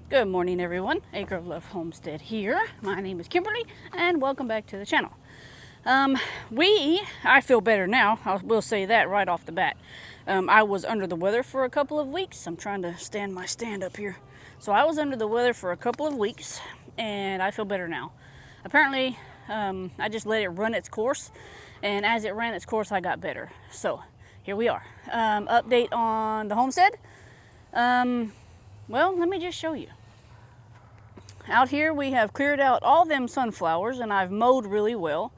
Good morning, everyone. Acre of Love Homestead here. My name is Kimberly, and welcome back to the channel. I feel better now. I will say that right off the bat. I was under the weather for a couple of weeks. I'm trying to stand my stand up here. So I was under the weather for a couple of weeks, and I feel better now. Apparently, I just let it run its course, and as it ran its course, I got better. So here we are. Update on the homestead. Well, let me just show you. Out here we have cleared out all them sunflowers and I've mowed really well.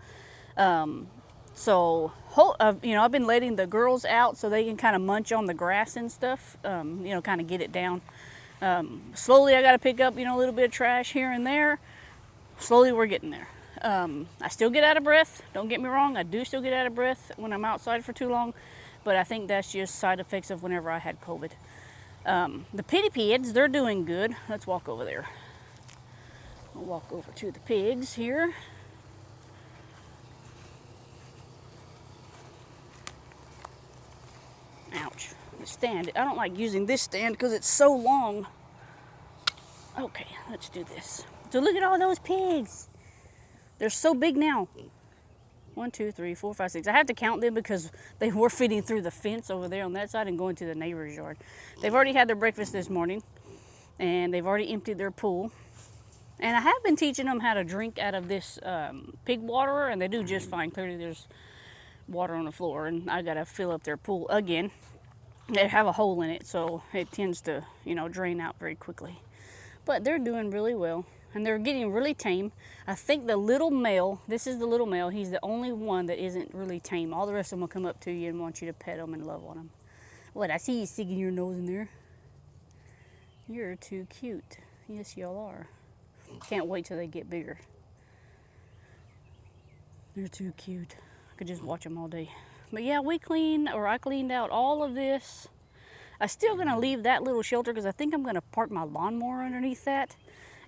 I've been letting the girls out so they can kind of munch on the grass and stuff, kind of get it down. Slowly I got to pick up, a little bit of trash here and there. Slowly we're getting there. I still get out of breath. Don't get me wrong. I do still get out of breath when I'm outside for too long, but I think that's just side effects of whenever I had COVID. The pigs, they're doing good. Let's walk over there. I'll walk over to the pigs here. Ouch. The stand. I don't like using this stand because it's so long. Okay, let's do this. So look at all those pigs. They're so big now. 1, 2, 3, 4, 5, 6. I have to count them because they were fitting through the fence over there on that side and going to the neighbor's yard. They've already had their breakfast this morning, and they've already emptied their pool. And I have been teaching them how to drink out of this pig water, and they do just fine. Clearly there's water on the floor, and I got to fill up their pool again. They have a hole in it, so it tends to, drain out very quickly. But they're doing really well. And they're getting really tame. I think the little male, this is the little male, he's the only one that isn't really tame. All the rest of them will come up to you and want you to pet them and love on them. What, I see you sticking your nose in there. You're too cute. Yes, y'all are. Can't wait till they get bigger. They're too cute. I could just watch them all day. But yeah, I cleaned out all of this. I'm still going to leave that little shelter because I think I'm going to park my lawnmower underneath that.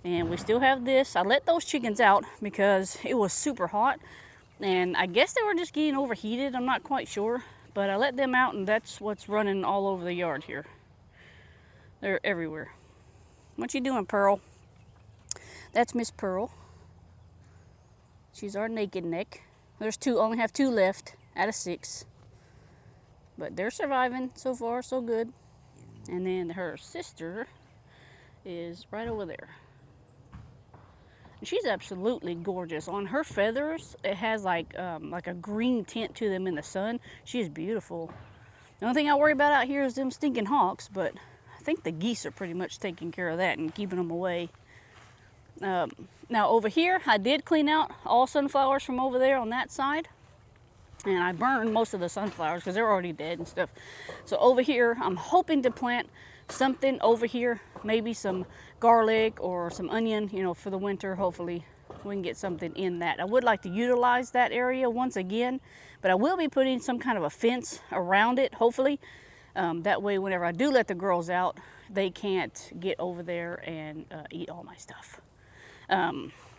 And we still have this. I let those chickens out because it was super hot. And I guess they were just getting overheated. I'm not quite sure. But I let them out and that's what's running all over the yard here. They're everywhere. What you doing, Pearl? That's Miss Pearl. She's our naked neck. There's only have 2 left out of 6. But they're surviving so far, so good. And then her sister is right over there. She's absolutely gorgeous. On her feathers, it has like a green tint to them in the sun. She is beautiful. The only thing I worry about out here is them stinking hawks, but I think the geese are pretty much taking care of that and keeping them away. Now over here, I did clean out all sunflowers from over there on that side. And I burned most of the sunflowers because they're already dead and stuff. So over here, I'm hoping to plant something over here, maybe some garlic or some onion, for the winter. Hopefully we can get something in that. I would like to utilize that area once again, but I will be putting some kind of a fence around it, hopefully. That way, whenever I do let the girls out, they can't get over there and eat all my stuff.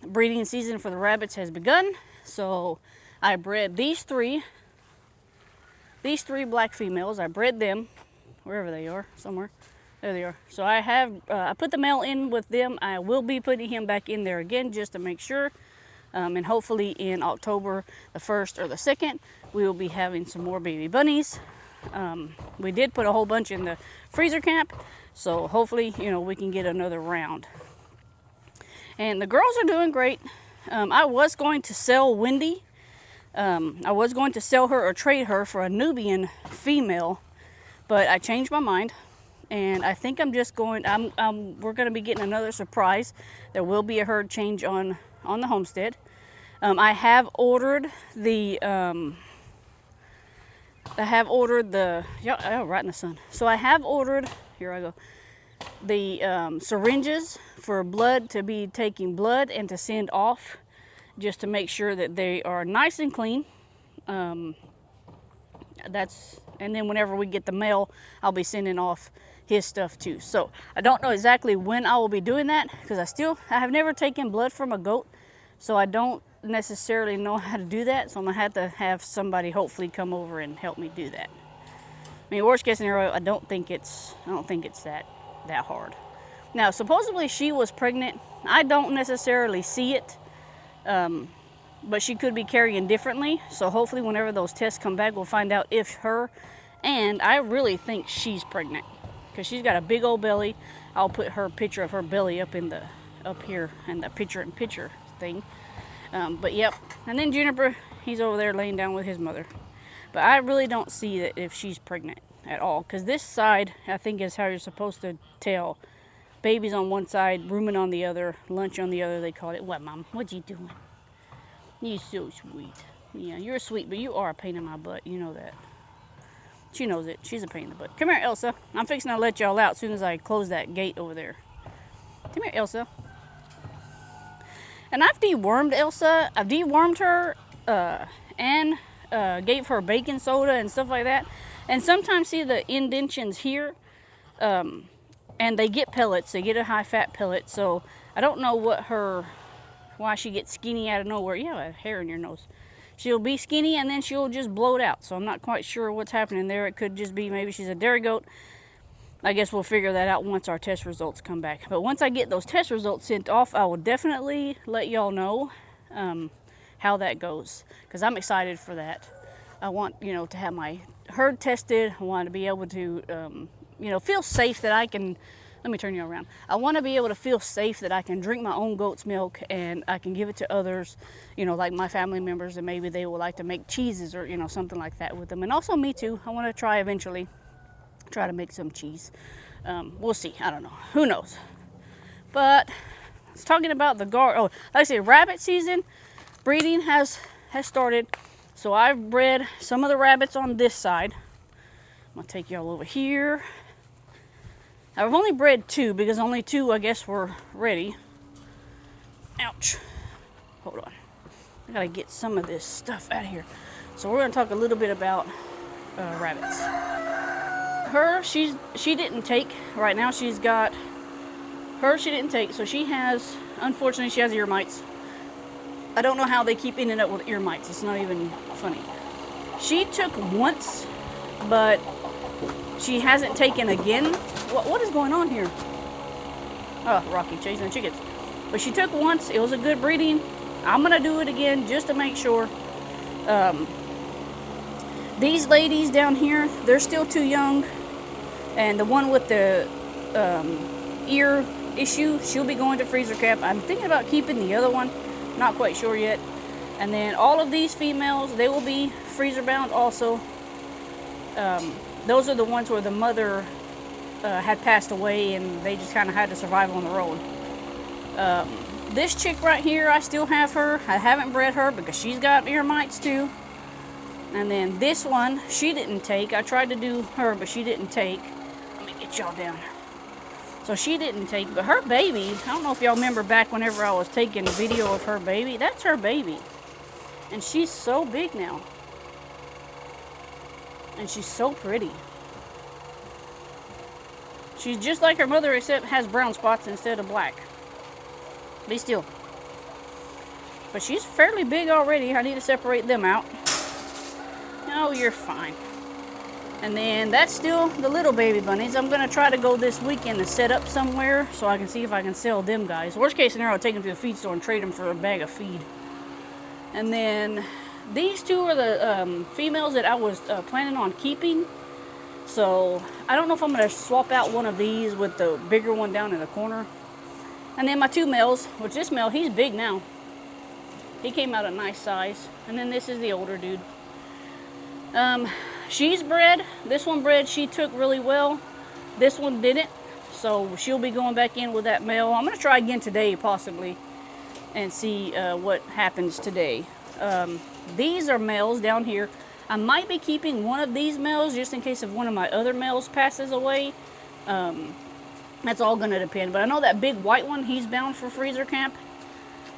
Breeding season for the rabbits has begun, so I bred these three black females. I bred them wherever they are, somewhere. There they are. So I put the male in with them. I will be putting him back in there again just to make sure. And hopefully in October the 1st or the 2nd, we will be having some more baby bunnies. We did put a whole bunch in the freezer camp. So hopefully, we can get another round. And the girls are doing great. I was going to sell Wendy. I was going to sell her or trade her for a Nubian female, but I changed my mind. And I think I'm just going, we're going to be getting another surprise. There will be a herd change on the homestead. I have ordered right in the sun. So I have ordered, here I go, the syringes for blood, to be taking blood and to send off just to make sure that they are nice and clean. And then whenever we get the male, I'll be sending off his stuff too. So I don't know exactly when I will be doing that because I have never taken blood from a goat, so I don't necessarily know how to do that. So I'm gonna have to have somebody hopefully come over and help me do that. I mean, worst case scenario, I don't think it's that hard. Now, supposedly she was pregnant. I don't necessarily see it, but she could be carrying differently. So hopefully whenever those tests come back, we'll find out if her, and I really think she's pregnant because she's got a big old belly. I'll put her picture of her belly up here in the picture-in-picture thing. But yep, and then Juniper, he's over there laying down with his mother. But I really don't see that if she's pregnant at all, because this side, I think, is how you're supposed to tell. Baby's on one side, rooming on the other, lunch on the other, they call it. What, Mom? What you doing? You're so sweet. Yeah, you're sweet, but you are a pain in my butt. You know that. She knows it. She's a pain in the butt. Come here, Elsa. I'm fixing to let y'all out as soon as I close that gate over there. Come here, Elsa. And I've dewormed Elsa. I've dewormed her and gave her baking soda and stuff like that. And sometimes see the indentions here. And they get pellets. They get a high-fat pellet. So I don't know why she gets skinny out of nowhere. You have hair in your nose. She'll be skinny and then she'll just bloat out. So I'm not quite sure what's happening there. It could just be maybe she's a dairy goat. I guess we'll figure that out once our test results come back. But once I get those test results sent off, I will definitely let y'all know how that goes. Because I'm excited for that. I want, to have my herd tested. I want to be able to, feel safe that I can. Let me turn you around. I want to be able to feel safe that I can drink my own goat's milk and I can give it to others, like my family members, and maybe they would like to make cheeses or, something like that with them. And also me too. I want to try eventually, try to make some cheese. We'll see. I don't know. Who knows? But it's talking about the like I say, rabbit season, breeding has started. So I've bred some of the rabbits on this side. I'm going to take y'all over here. I've only bred 2 because only 2, I guess, were ready. Ouch. Hold on. I gotta get some of this stuff out of here. So we're gonna talk a little bit about rabbits. She didn't take. Right now she's got she didn't take. So she has, unfortunately, she has ear mites. I don't know how they keep ending up with ear mites. It's not even funny. She took once, but she hasn't taken again. What is going on here? Oh, Rocky chasing the chickens. But she took once. It was a good breeding. I'm going to do it again just to make sure. These ladies down here, they're still too young. And the one with the ear issue, she'll be going to freezer cap. I'm thinking about keeping the other one. Not quite sure yet. And then all of these females, they will be freezer bound also. Those are the ones where the mother had passed away and they just kind of had to survive on the road. This chick right here, I still have her. I haven't bred her because she's got ear mites too. And then this one, she didn't take. I tried to do her, but she didn't take. Let me get y'all down. So she didn't take, but her baby, I don't know if y'all remember back whenever I was taking video of her baby. That's her baby. And she's so big now. And she's so pretty. She's just like her mother, except has brown spots instead of black. Be still. But she's fairly big already. I need to separate them out. Oh, you're fine. And then that's still the little baby bunnies. I'm going to try to go this weekend and set up somewhere so I can see if I can sell them guys. Worst case scenario, I'll take them to the feed store and trade them for a bag of feed. And then these 2 are the females that I was planning on keeping. So I don't know if I'm going to swap out one of these with the bigger one down in the corner. And then my 2 males, which this male, he's big now. He came out a nice size. And then this is the older dude. She's bred. This one bred, she took really well. This one didn't. So she'll be going back in with that male. I'm going to try again today, possibly, and see what happens today. These are males down here. I might be keeping one of these males just in case if one of my other males passes away. That's all going to depend. But I know that big white one, he's bound for freezer camp.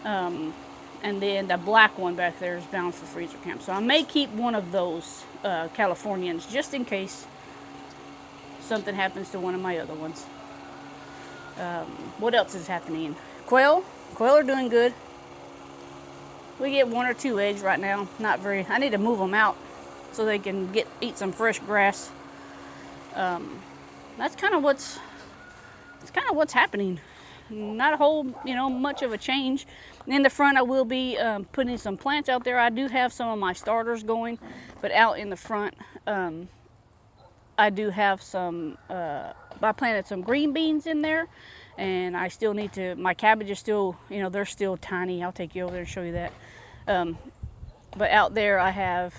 And then the black one back there is bound for freezer camp. So I may keep one of those Californians just in case something happens to one of my other ones. What else is happening? Quail are doing good. We get 1 or 2 eggs right now. Not very. I need to move them out so they can eat some fresh grass. That's kind of what's it's kind of what's happening. Not a whole, much of a change. In the front, I will be putting some plants out there. I do have some of my starters going, but out in the front, I do have some, I planted some green beans in there, and I still need to, my cabbage is still, they're still tiny. I'll take you over there and show you that. But out there, I have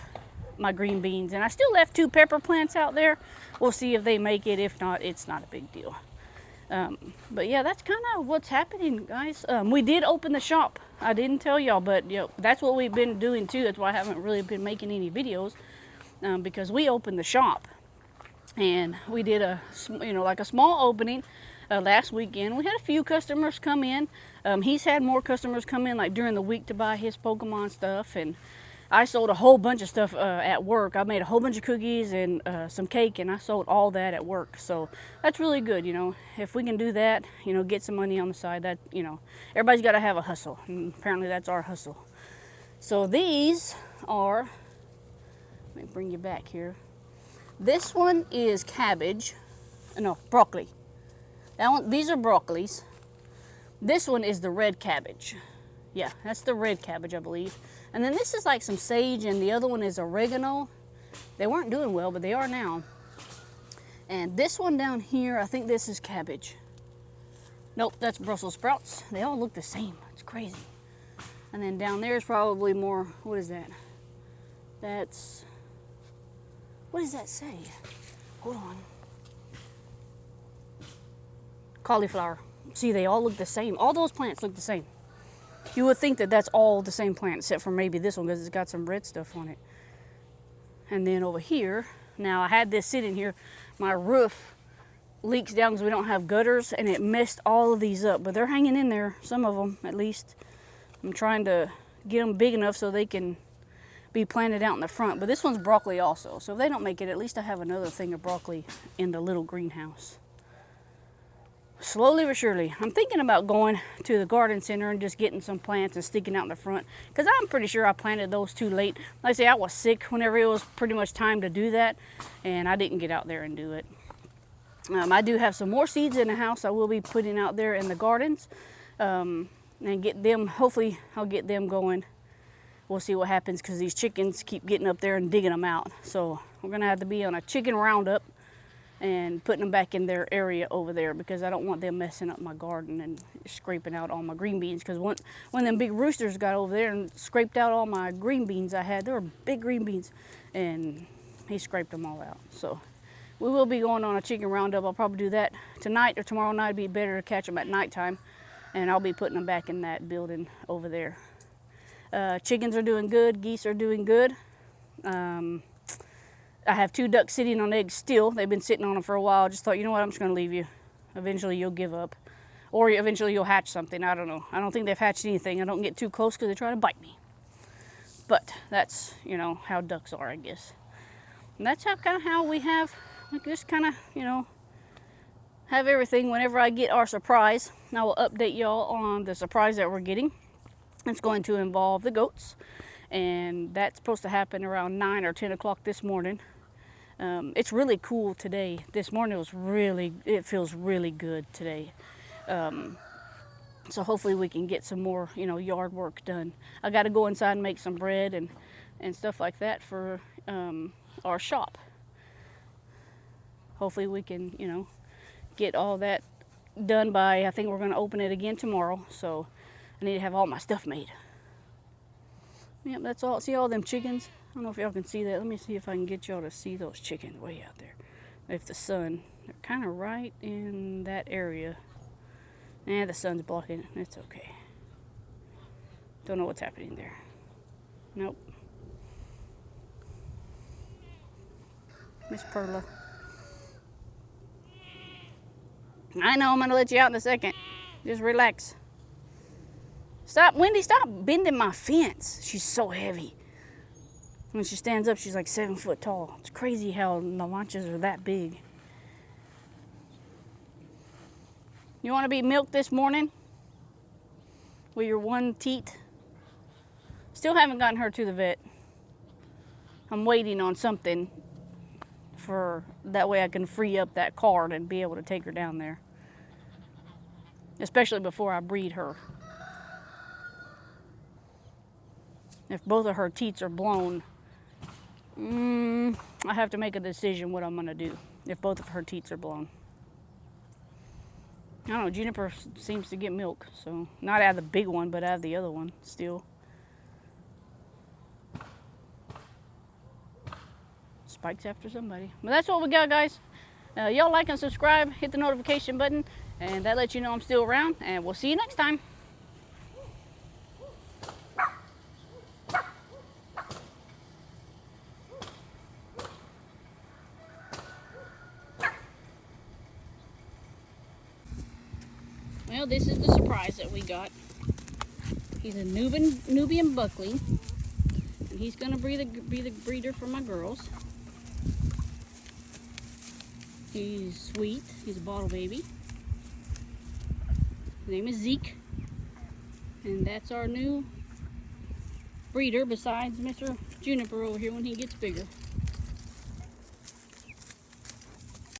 my green beans, and I still left 2 pepper plants out there. We'll see if they make it. If not, it's not a big deal. But yeah, that's kind of what's happening, guys. We did open the shop. I didn't tell y'all, but that's what we've been doing too. That's why I haven't really been making any videos, because we opened the shop, and we did like a small opening last weekend. We had a few customers come in. He's had more customers come in like during the week to buy his Pokemon stuff, and I sold a whole bunch of stuff at work. I made a whole bunch of cookies and some cake, and I sold all that at work. So that's really good, If we can do that, get some money on the side, that, everybody's got to have a hustle. And apparently that's our hustle. So these are, let me bring you back here. This one is cabbage. No, broccoli. That one, these are broccolis. This one is the red cabbage. Yeah, that's the red cabbage, I believe. And then this is like some sage, and the other one is oregano. They weren't doing well, but they are now. And this one down here, I think this is cabbage. Nope, that's Brussels sprouts. They all look the same. It's crazy. And then down there is probably more, what is that? That's, what does that say? Hold on. Cauliflower. See, they all look the same. All those plants look the same. You would think that that's all the same plant, except for maybe this one, because it's got some red stuff on it. And then over here, now I had this sitting here. My roof leaks down because we don't have gutters, and it messed all of these up. But they're hanging in there, some of them at least. I'm trying to get them big enough so they can be planted out in the front. But this one's broccoli also. So if they don't make it, at least I have another thing of broccoli in the little greenhouse. Slowly but surely. I'm thinking about going to the garden center and just getting some plants and sticking out in the front, because I'm pretty sure I planted those too late. Like I say, I was sick whenever it was pretty much time to do that, and I didn't get out there and do it. I do have some more seeds in the house I will be putting out there in the gardens, and get them, hopefully I'll get them going. We'll see what happens, because these chickens keep getting up there and digging them out. So we're going to have to be on a chicken roundup and putting them back in their area over there, because I don't want them messing up my garden and scraping out all my green beans. Because when them big roosters got over there and scraped out all my green beans I had, they were big green beans, and he scraped them all out. So we will be going on a chicken roundup. I'll probably do that tonight or tomorrow night. It'd be better to catch them at nighttime, and I'll be putting them back in that building over there. Chickens are doing good. Geese are doing good. I have 2 ducks sitting on eggs still. They've been sitting on them for a while. I just thought, you know what, I'm just going to leave you. Eventually you'll give up. Or eventually you'll hatch something. I don't know. I don't think they've hatched anything. I don't get too close because they try to bite me. But that's, how ducks are, I guess. And that's how we have, just kind of, have everything. Whenever I get our surprise, I will update y'all on the surprise that we're getting. It's going to involve the goats. And that's supposed to happen around 9 or 10 o'clock this morning. It's really cool today. This morning it feels really good today. So hopefully we can get some more, yard work done. I got to go inside and make some bread and stuff like that for our shop. Hopefully we can, get all that done by, I think we're going to open it again tomorrow. So I need to have all my stuff made. Yep, that's all. See all them chickens? I don't know if y'all can see that. Let me see if I can get y'all to see those chickens way out there. If the sun, they're kind of right in that area. The sun's blocking it. It's okay. Don't know what's happening there. Nope. Miss Perla. I know, I'm going to let you out in a second. Just relax. Stop, Wendy, stop bending my fence. She's so heavy. When she stands up, she's like 7 foot tall. It's crazy how the launches are that big. You want to be milked this morning? With your one teat? Still haven't gotten her to the vet. I'm waiting on something for that way I can free up that card and be able to take her down there. especially before I breed her. If both of her teats are blown, I have to make a decision what I'm going to do if both of her teats are blown. I don't know, Juniper seems to get milk, so not out of the big one, but out of the other one still. Spike's after somebody. But that's what we got, guys. Y'all like and subscribe, hit the notification button, and that lets you know I'm still around, and we'll see you next time. Well, this is the surprise that we got. He's a Nubian Buckley, and he's gonna be the breeder for my girls. He's sweet. He's a bottle baby. His name is Zeke, and that's our new breeder besides Mr. Juniper over here when he gets bigger.